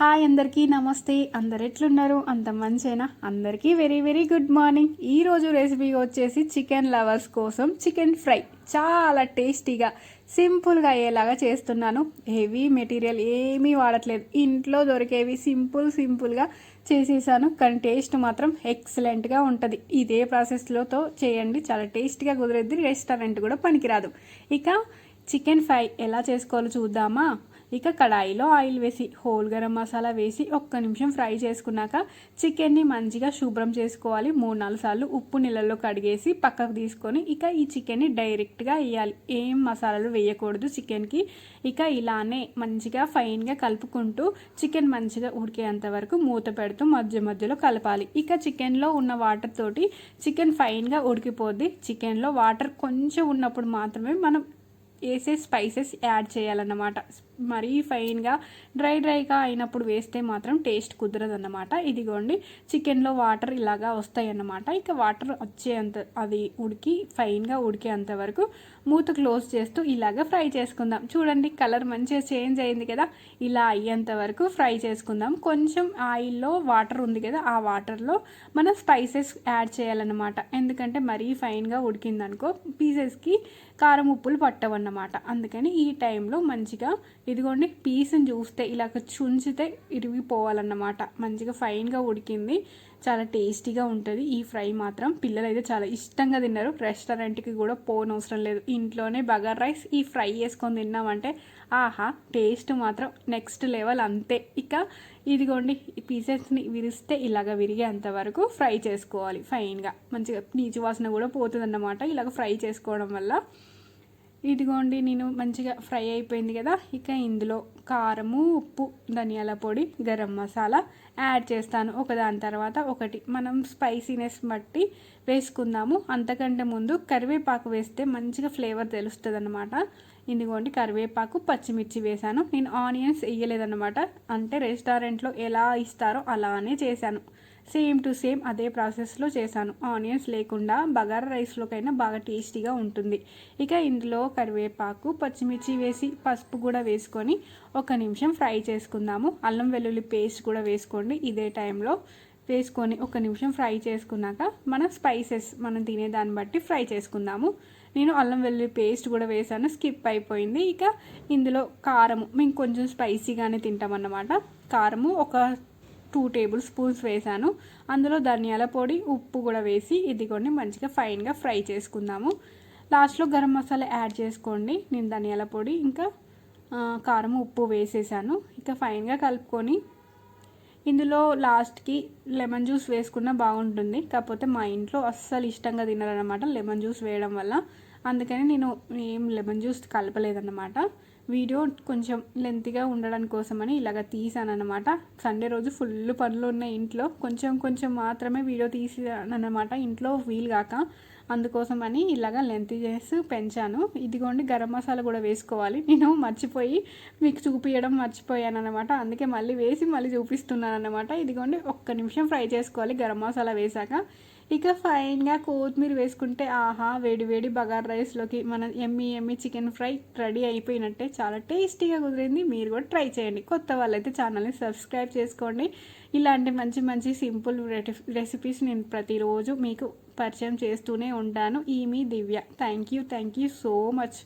Hi అందరికీ నమస్తే. అందరు ఎట్లున్నారు? అంత మంచేనా? అందరికీ వెరీ వెరీ గుడ్ మార్నింగ్. ఈరోజు రెసిపీ వచ్చేసి చికెన్ లవర్స్ కోసం చికెన్ ఫ్రై చాలా టేస్టీగా సింపుల్గా అయ్యేలాగా చేస్తున్నాను. హెవీ మెటీరియల్ ఏమీ వాడట్లేదు, ఇంట్లో దొరికేవి సింపుల్గా చేసేసాను. కానీ టేస్ట్ మాత్రం ఎక్సలెంట్గా ఉంటుంది. ఇదే ప్రాసెస్లోతో చేయండి, చాలా టేస్టీగా కుదిరేద్ది. రెస్టారెంట్ కూడా పనికిరాదు. ఇక చికెన్ ఫ్రై ఎలా చేసుకోవాలో చూద్దామా. ఇక కడాయిలో ఆయిల్ వేసి హోల్ గరం మసాలా వేసి ఒక్క నిమిషం ఫ్రై చేసుకున్నాక చికెన్ని మంచిగా శుభ్రం చేసుకోవాలి. 3-4 సార్లు ఉప్పు నీళ్ళల్లో కడిగేసి పక్కకు తీసుకొని ఇక ఈ చికెన్ని డైరెక్ట్గా వేయాలి. ఏం మసాలాలు వేయకూడదు చికెన్కి. ఇక ఇలానే మంచిగా ఫైన్గా కలుపుకుంటూ చికెన్ మంచిగా ఉడికేంత వరకు మూత పెడుతూ మధ్యలో కలపాలి. ఇక చికెన్లో ఉన్న వాటర్ తోటి చికెన్ ఫైన్గా ఉడికిపోద్ది. చికెన్లో వాటర్ కొంచెం ఉన్నప్పుడు మాత్రమే మనం వేసే స్పైసెస్ యాడ్ చేయాలన్నమాట. మరీ ఫైన్గా డ్రైగా అయినప్పుడు వేస్తే మాత్రం టేస్ట్ కుదరదన్నమాట. ఇదిగోండి చికెన్లో వాటర్ ఇలాగా వస్తాయి అన్నమాట. ఇక వాటర్ వచ్చేంత అది ఉడికి ఫైన్గా ఉడికేంత వరకు మూత క్లోజ్ చేస్తూ ఇలాగ ఫ్రై చేసుకుందాం. చూడండి కలర్ మంచిగా చేంజ్ అయింది కదా. ఇలా అయ్యేంత వరకు ఫ్రై చేసుకుందాం. కొంచెం ఆయిల్లో వాటర్ ఉంది కదా, ఆ వాటర్లో మనం స్పైసెస్ యాడ్ చేయాలన్నమాట. ఎందుకంటే మరీ ఫైన్గా ఉడికిందనుకో పీసెస్కి కారం ఉప్పులు పట్టవన్నమాట. అందుకని ఈ టైంలో మంచిగా ఇదిగోండి పీస్ని చూస్తే ఇలాగ చుంచితే ఇరిగిపోవాలన్నమాట. మంచిగా ఫైన్గా ఉడికింది, చాలా టేస్టీగా ఉంటుంది ఈ ఫ్రై మాత్రం. పిల్లలు అయితే చాలా ఇష్టంగా తిన్నారు. రెస్టారెంట్కి కూడా పోనవసరం లేదు, ఇంట్లోనే బగార్ రైస్ ఈ ఫ్రై చేసుకొని తిన్నామంటే ఆహా టేస్ట్ మాత్రం నెక్స్ట్ లెవెల్ అంతే. ఇక ఇదిగోండి ఈ పీసెస్ని విరిస్తే ఇలాగ విరిగేంత వరకు ఫ్రై చేసుకోవాలి ఫైన్గా. మంచిగా నీచు వాసన కూడా పోతుంది అన్నమాట ఇలాగ ఫ్రై చేసుకోవడం వల్ల. ఇదిగోండి నేను మంచిగా ఫ్రై అయిపోయింది కదా. ఇక ఇందులో కారము, ఉప్పు, ధనియాల పొడి, గరం మసాలా యాడ్ చేస్తాను ఒకదాని తర్వాత ఒకటి. మనం స్పైసీనెస్ బట్టి వేసుకుందాము. అంతకంటే ముందు కరివేపాకు వేస్తే మంచిగా ఫ్లేవర్ తెలుస్తుంది అన్నమాట. ఇదిగోండి కరివేపాకు, పచ్చిమిర్చి వేసాను. నేను ఆనియన్స్ వేయలేదన్నమాట. అంటే రెస్టారెంట్లో ఎలా ఇస్తారో అలానే చేశాను. సేమ్ టు సేమ్ అదే ప్రాసెస్లో చేశాను. ఆనియన్స్ లేకుండా బగారా రైస్లోకైనా బాగా టేస్టీగా ఉంటుంది. ఇక ఇందులో కరివేపాకు, పచ్చిమిర్చి వేసి పసుపు కూడా వేసుకొని ఒక నిమిషం ఫ్రై చేసుకుందాము. అల్లం వెల్లుల్లి పేస్ట్ కూడా వేసుకోండి ఇదే టైంలో. వేసుకొని ఒక నిమిషం ఫ్రై చేసుకున్నాక మన స్పైసెస్ మనం తినేదాన్ని బట్టి ఫ్రై చేసుకుందాము. నేను అల్లం వెల్లుల్లి పేస్ట్ కూడా వేసాను, స్కిప్ అయిపోయింది. ఇక ఇందులో కారము మేము కొంచెం స్పైసీగానే తింటామన్నమాట. కారము ఒక 2 టేబుల్ స్పూన్స్ వేసాను. అందులో ధనియాల పొడి, ఉప్పు కూడా వేసి ఇదిగోండి మంచిగా ఫైన్గా ఫ్రై చేసుకుందాము. లాస్ట్లో గరం మసాలా యాడ్ చేసుకోండి. నేను ధనియాల పొడి ఇంకా కారం, ఉప్పు వేసేసాను. ఇక ఫైన్గా కలుపుకొని ఇందులో లాస్ట్కి లెమన్ జ్యూస్ వేసుకున్నా బాగుంటుంది. కాకపోతే మా ఇంట్లో అస్సలు ఇష్టంగా తినరనమాట లెమన్ జ్యూస్ వేయడం వల్ల. అందుకని నేను ఏం లెమన్ జ్యూస్ కలపలేదన్నమాట. వీడియో కొంచెం లెంతీగా ఉండడం కోసమని ఇలాగ తీసాను అనమాట. సండే రోజు ఫుల్ పనులు ఉన్నాయి ఇంట్లో, కొంచెం మాత్రమే వీడియో తీసానమాట ఇంట్లో వీలు కాక. అందుకోసమని ఇలాగ లెంత్ చేసి పెంచాను. ఇదిగోండి గరం మసాలా కూడా వేసుకోవాలి. నేను మర్చిపోయి మీకు చూపించడం మర్చిపోయాను అనమాట. అందుకే మళ్ళీ వేసి మళ్ళీ చూపిస్తున్నాను అనమాట. ఇదిగోండి ఒక్క నిమిషం ఫ్రై చేసుకోవాలి గరం మసాలా వేసాక. ఇక ఫైన్గా కొత్తిమీర వేసుకుంటే ఆహా వేడి బగార్ రైస్లోకి మన ఎమ్మి చికెన్ ఫ్రై రెడీ అయిపోయినట్టే. చాలా టేస్టీగా కుదిరింది. మీరు కూడా ట్రై చేయండి. కొత్త వాళ్ళైతే ఛానల్ని సబ్స్క్రైబ్ చేసుకోండి. ఇలాంటి మంచి సింపుల్ రెసిపీస్ నేను ప్రతిరోజు మీకు పరిచయం చేస్తూనే ఉంటాను. మీ Divya. Thank you so much.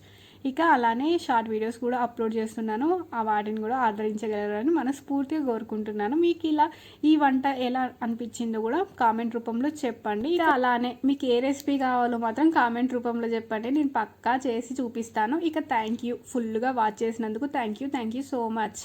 ఇక అలానే షార్ట్ వీడియోస్ కూడా అప్లోడ్ చేస్తున్నాను. ఆ వాటిని కూడా ఆదరించగలరని మనస్ఫూర్తిగా కోరుకుంటున్నాను. మీకు ఇలా ఈ వంట ఎలా అనిపించిందో కూడా కామెంట్ రూపంలో చెప్పండి. ఇక అలానే మీకు ఏ రెసిపీ కావాలో మాత్రం కామెంట్ రూపంలో చెప్పండి, నేను పక్కా చేసి చూపిస్తాను. ఇక థ్యాంక్ యూ ఫుల్గా వాచ్ చేసినందుకు. Thank you so much.